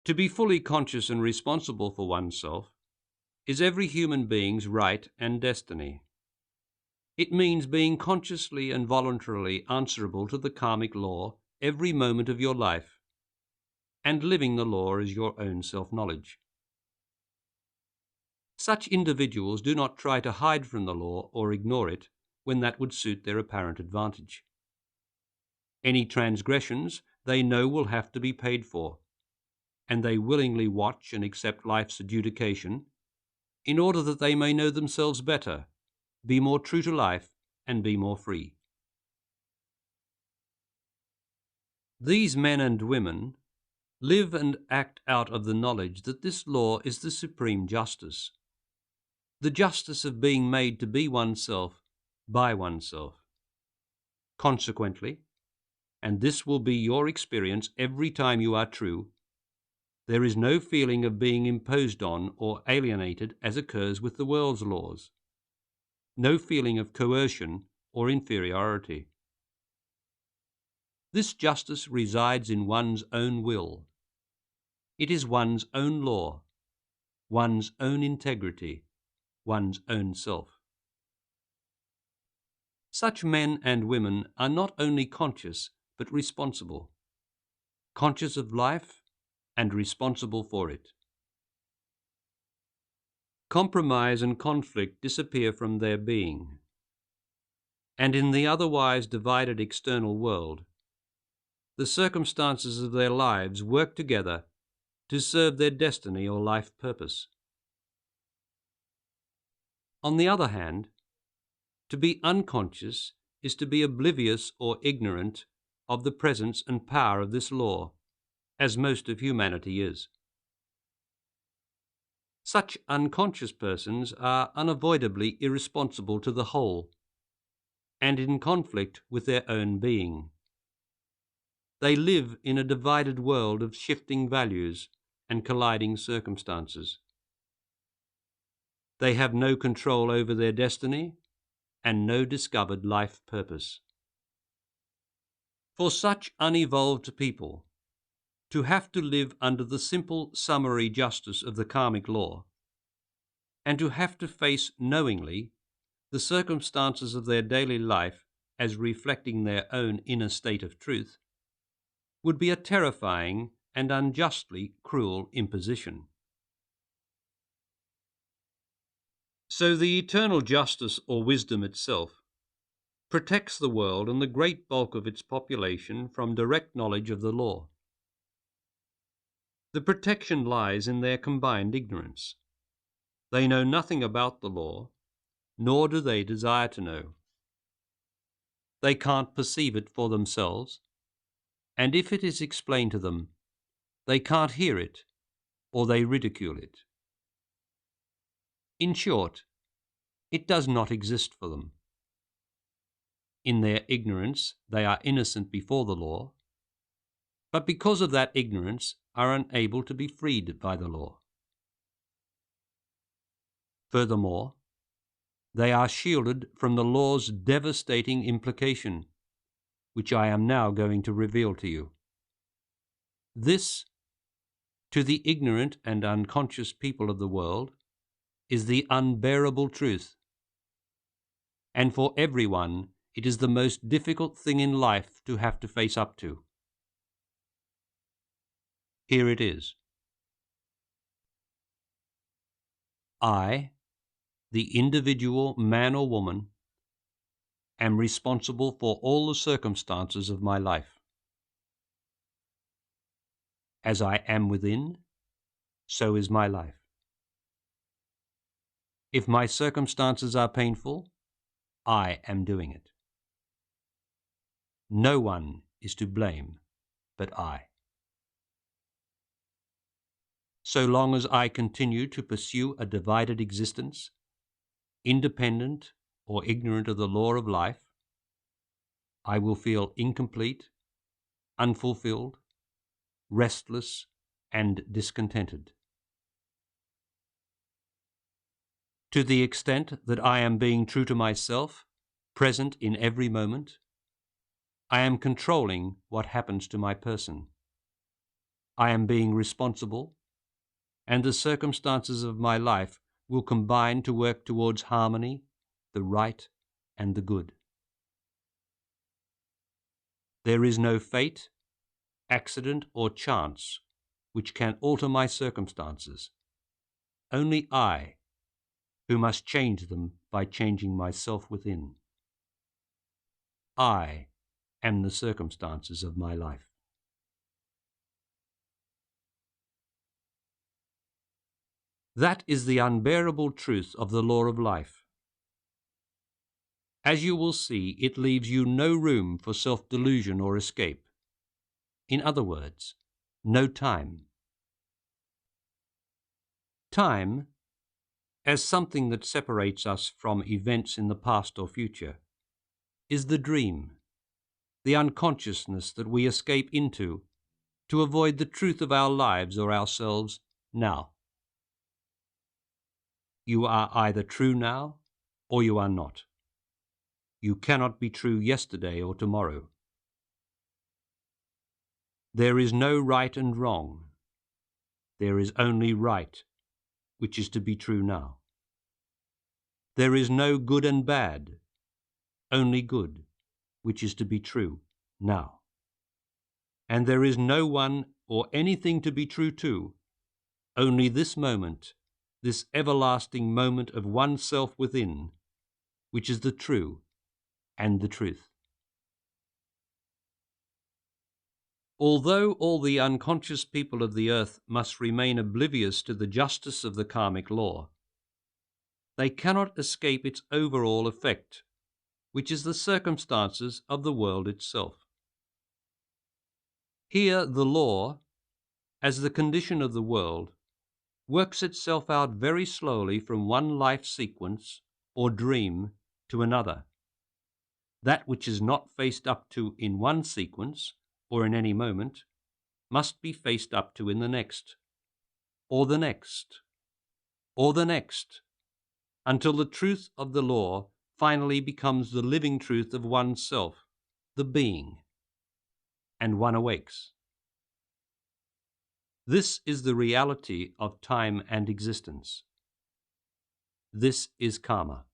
To be fully conscious and responsible for oneself is every human being's right and destiny. It means being consciously and voluntarily answerable to the karmic law every moment of your life, and living the law as your own self-knowledge. Such individuals do not try to hide from the law or ignore it when that would suit their apparent advantage. Any transgressions they know will have to be paid for, and they willingly watch and accept life's adjudication in order that they may know themselves better, be more true to life, and be more free. These men and women live and act out of the knowledge that this law is the supreme justice, the justice of being made to be oneself by oneself. Consequently, and this will be your experience every time you are true, there is no feeling of being imposed on or alienated as occurs with the world's laws, no feeling of coercion or inferiority. This justice resides in one's own will. It is one's own law, one's own integrity, one's own self. Such men and women are not only conscious, but responsible. Conscious of life and responsible for it. Compromise and conflict disappear from their being. And in the otherwise divided external world, the circumstances of their lives work together to serve their destiny or life purpose. On the other hand, to be unconscious is to be oblivious or ignorant of the presence and power of this law, as most of humanity is. Such unconscious persons are unavoidably irresponsible to the whole, and in conflict with their own being. They live in a divided world of shifting values and colliding circumstances. They have no control over their destiny and no discovered life purpose. For such unevolved people, to have to live under the simple summary justice of the karmic law, and to have to face knowingly the circumstances of their daily life as reflecting their own inner state of truth, would be a terrifying and unjustly cruel imposition. So the eternal justice or wisdom itself protects the world and the great bulk of its population from direct knowledge of the law. The protection lies in their combined ignorance. They know nothing about the law, nor do they desire to know. They can't perceive it for themselves, and if it is explained to them, they can't hear it, or they ridicule it. In short, it does not exist for them. In their ignorance, they are innocent before the law, but because of that ignorance are unable to be freed by the law. Furthermore, they are shielded from the law's devastating implication, which I am now going to reveal to you. This, to the ignorant and unconscious people of the world, is the unbearable truth. And for everyone, it is the most difficult thing in life to have to face up to. Here it is. I, the individual man or woman, am responsible for all the circumstances of my life. As I am within, so is my life. If my circumstances are painful, I am doing it. No one is to blame but I. So long as I continue to pursue a divided existence, independent or ignorant of the law of life, I will feel incomplete, unfulfilled, restless, and discontented. To the extent that I am being true to myself, present in every moment, I am controlling what happens to my person. I am being responsible, and the circumstances of my life will combine to work towards harmony, the right, and the good. There is no fate, accident, or chance which can alter my circumstances. Only I, who must change them by changing myself within. I am the circumstances of my life. That is the unbearable truth of the law of life. As you will see, it leaves you no room for self-delusion or escape. In other words, no time. Time, as something that separates us from events in the past or future, is the dream, the unconsciousness that we escape into to avoid the truth of our lives or ourselves now. You are either true now or you are not. You cannot be true yesterday or tomorrow. There is no right and wrong. There is only right, which is to be true now. There is no good and bad, only good, which is to be true now. And there is no one or anything to be true to, only this moment, this everlasting moment of oneself within, which is the true and the truth. Although all the unconscious people of the earth must remain oblivious to the justice of the karmic law, they cannot escape its overall effect, which is the circumstances of the world itself. Here the law, as the condition of the world, works itself out very slowly from one life sequence or dream to another. That which is not faced up to in one sequence or in any moment must be faced up to in the next, or the next, or the next, until the truth of the law finally becomes the living truth of oneself, the being, and one awakes. This is the reality of time and existence. This is karma.